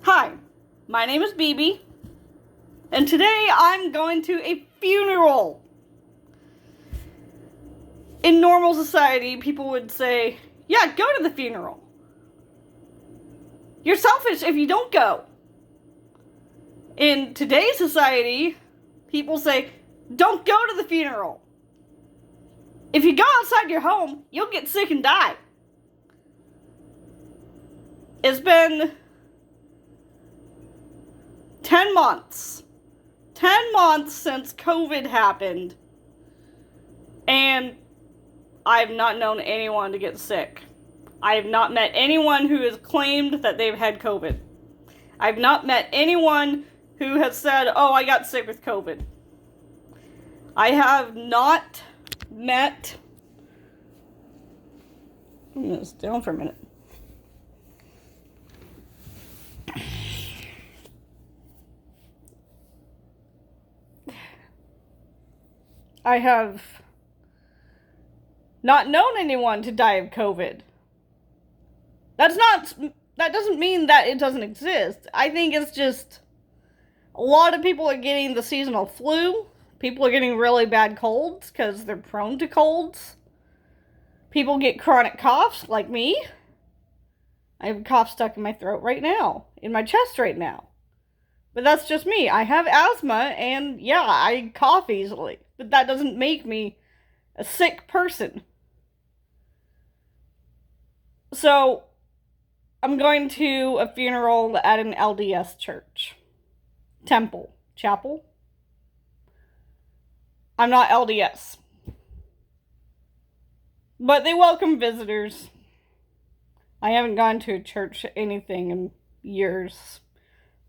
Hi, my name is BB, and today I'm going to a funeral. In normal society, people would say, yeah, go to the funeral. You're selfish if you don't go. In today's society, people say, don't go to the funeral. If you go outside your home, you'll get sick and die. It's been 10 months. 10 months since COVID happened. And I've not known anyone to get sick. I have not met anyone who has claimed that they've had COVID. I've not met anyone who has said, oh, I got sick with COVID. I have not met... I'm going to sit down for a minute. I have not known anyone to die of COVID. That doesn't mean that it doesn't exist. I think it's just a lot of people are getting the seasonal flu. People are getting really bad colds because they're prone to colds. People get chronic coughs like me. I have a cough stuck in my throat right now, in my chest right now. But that's just me. I have asthma and yeah, I cough easily. But that doesn't make me a sick person. So, I'm going to a funeral at an LDS church. Temple. Chapel. I'm not LDS. But they welcome visitors. I haven't gone to a church anything in years.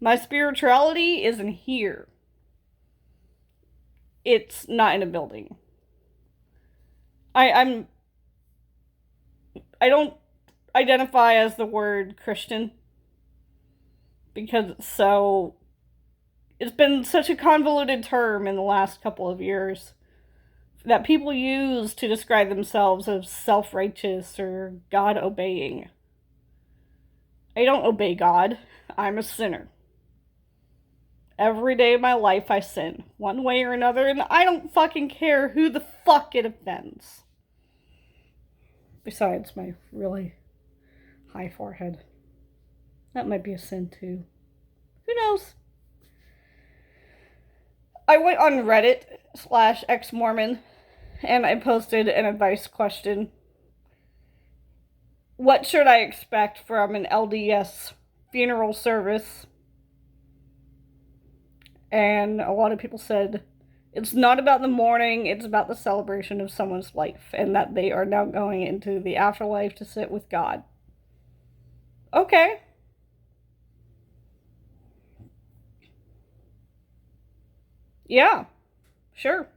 My spirituality isn't here. It's not in a building. I don't identify as the word Christian because it's been such a convoluted term in the last couple of years that people use to describe themselves as self-righteous or God-obeying. I don't obey God. I'm a sinner. Every day of my life I sin, one way or another, and I don't fucking care who the fuck it offends. Besides my really high forehead. That might be a sin too. Who knows? I went on Reddit/ex-Mormon and I posted an advice question. What should I expect from an LDS funeral service? And a lot of people said, it's not about the mourning, it's about the celebration of someone's life, and that they are now going into the afterlife to sit with God. Okay. Yeah, sure.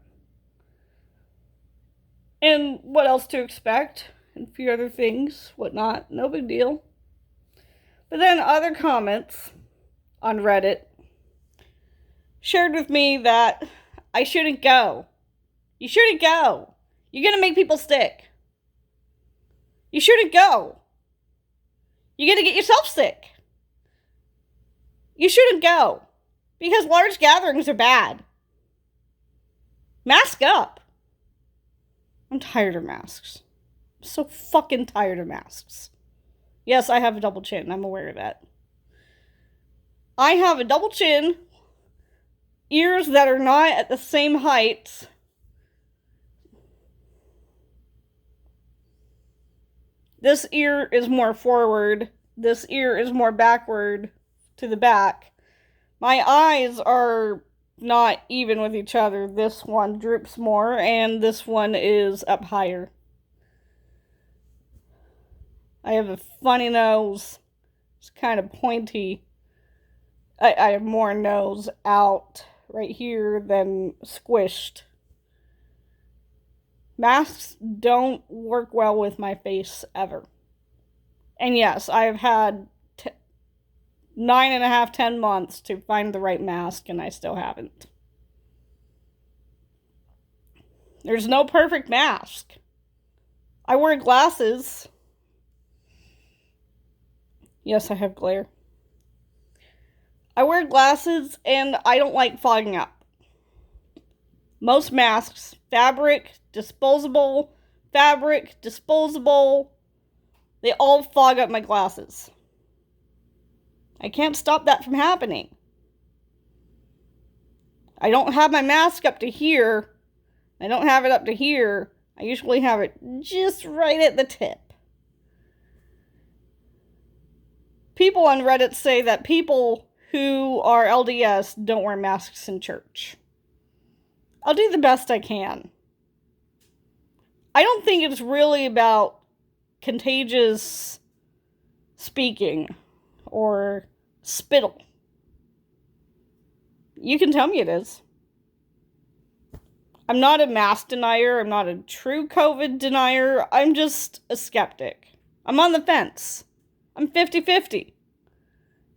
And what else to expect? And a few other things, whatnot, no big deal. But then other comments on Reddit shared with me that I shouldn't go. You shouldn't go. You're gonna make people sick. You shouldn't go. You're gonna get yourself sick. You shouldn't go. Because large gatherings are bad. Mask up. I'm tired of masks. I'm so fucking tired of masks. Yes, I have a double chin. I'm aware of that. I have a double chin, ears that are not at the same height. This ear is more forward. This ear is more backward to the back. My eyes are not even with each other. This one droops more, and this one is up higher. I have a funny nose. It's kind of pointy. I have more nose out right here than squished. Masks don't work well with my face ever. And yes, I have had 9.5, 10 months to find the right mask, and I still haven't. There's no perfect mask. I wear glasses. Yes, I have glare. I wear glasses and I don't like fogging up. Most masks, fabric, disposable, they all fog up my glasses. I can't stop that from happening. I don't have my mask up to here. I don't have it up to here. I usually have it just right at the tip. People on Reddit say that people who are LDS don't wear masks in church. I'll do the best I can. I don't think it's really about contagious speaking or spittle. You can tell me it is. I'm not a mask denier. I'm not a true COVID denier. I'm just a skeptic. I'm on the fence. I'm 50-50.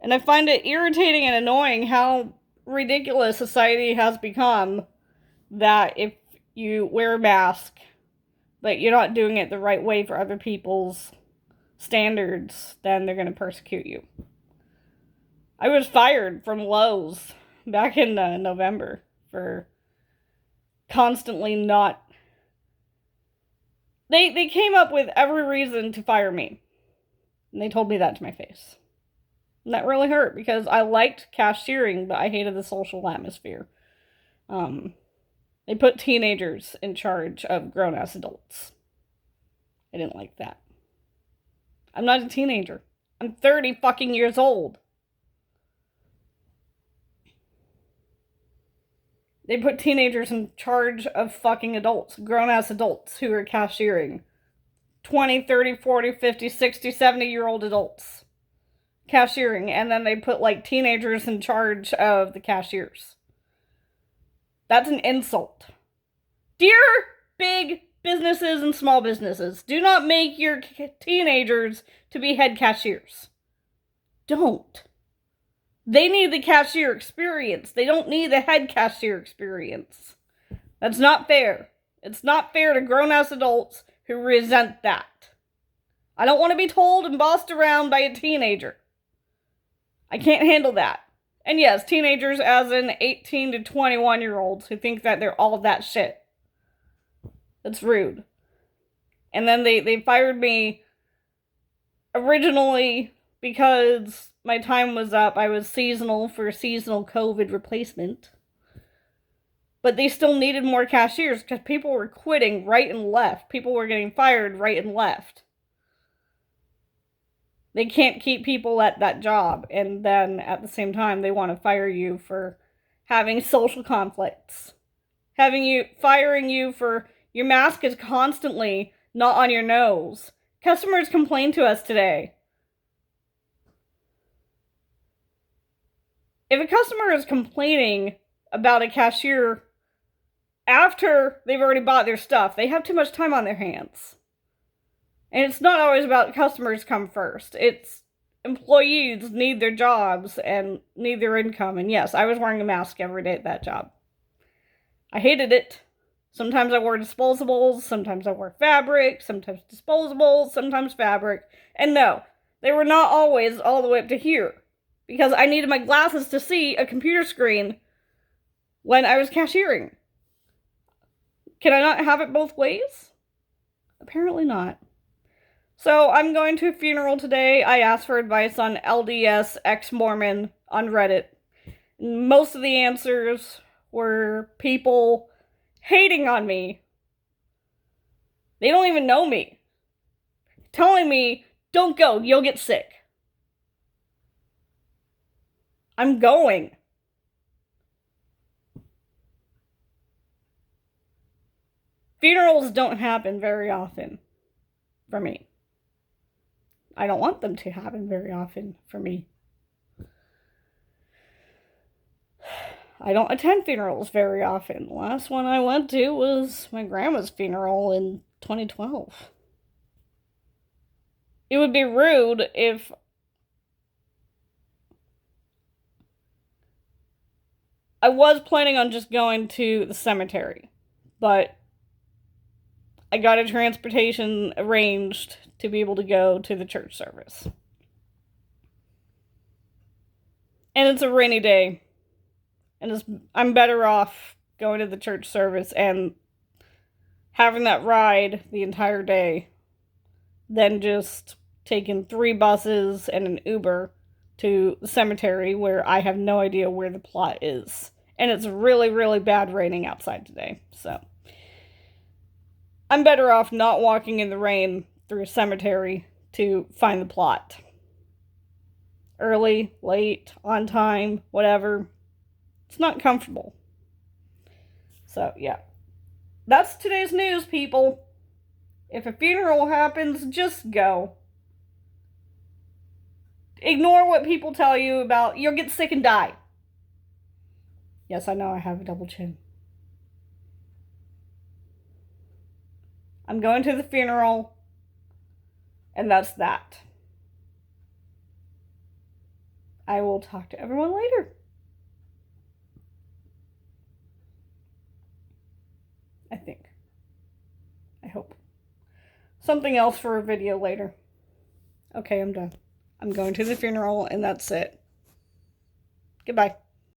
And I find it irritating and annoying how ridiculous society has become that if you wear a mask, but you're not doing it the right way for other people's standards, then they're going to persecute you. I was fired from Lowe's back in November for constantly not... They came up with every reason to fire me. And they told me that to my face. And that really hurt because I liked cashiering, but I hated the social atmosphere. They put teenagers in charge of grown-ass adults. I didn't like that. I'm not a teenager. I'm 30 fucking years old. They put teenagers in charge of fucking adults, grown-ass adults who are cashiering. 20, 30, 40, 50, 60, 70-year-old adults cashiering. And then they put, like, teenagers in charge of the cashiers. That's an insult. Dear big businesses and small businesses, do not make your teenagers to be head cashiers. Don't. They need the cashier experience. They don't need the head cashier experience. That's not fair. It's not fair to grown-ass adults who resent that. I don't want to be told and bossed around by a teenager. I can't handle that. And yes, teenagers as in 18 to 21-year-olds who think that they're all that shit. That's rude. And then they fired me originally because my time was up. I was seasonal for seasonal COVID replacement. But they still needed more cashiers because people were quitting right and left. People were getting fired right and left. They can't keep people at that job. And then at the same time, they want to fire you for having social conflicts. Firing you for your mask is constantly not on your nose. Customers complained to us today. If a customer is complaining about a cashier after they've already bought their stuff, they have too much time on their hands. And it's not always about customers come first. It's employees need their jobs and need their income. And yes, I was wearing a mask every day at that job. I hated it. Sometimes I wore disposables, sometimes I wore fabric, sometimes disposables, sometimes fabric. And no, they were not always all the way up to here. Because I needed my glasses to see a computer screen when I was cashiering. Can I not have it both ways? Apparently not. So I'm going to a funeral today. I asked for advice on LDS ex-Mormon on Reddit. Most of the answers were people hating on me. They don't even know me. Telling me, don't go, you'll get sick. I'm going. Funerals don't happen very often for me. I don't want them to happen very often for me. I don't attend funerals very often. The last one I went to was my grandma's funeral in 2012. It would be rude if I was planning on just going to the cemetery, but I got a transportation arranged to be able to go to the church service. And it's a rainy day. And I'm better off going to the church service and having that ride the entire day than just taking 3 buses and an Uber to the cemetery where I have no idea where the plot is. And it's really, really bad raining outside today. So I'm better off not walking in the rain through a cemetery to find the plot. Early, late, on time, whatever. It's not comfortable. So, yeah. That's today's news, people. If a funeral happens, just go. Ignore what people tell you about you'll get sick and die. Yes, I know I have a double chin. I'm going to the funeral, and that's that. I will talk to everyone later. I think. I hope. Something else for a video later. Okay, I'm done. I'm going to the funeral, and that's it. Goodbye.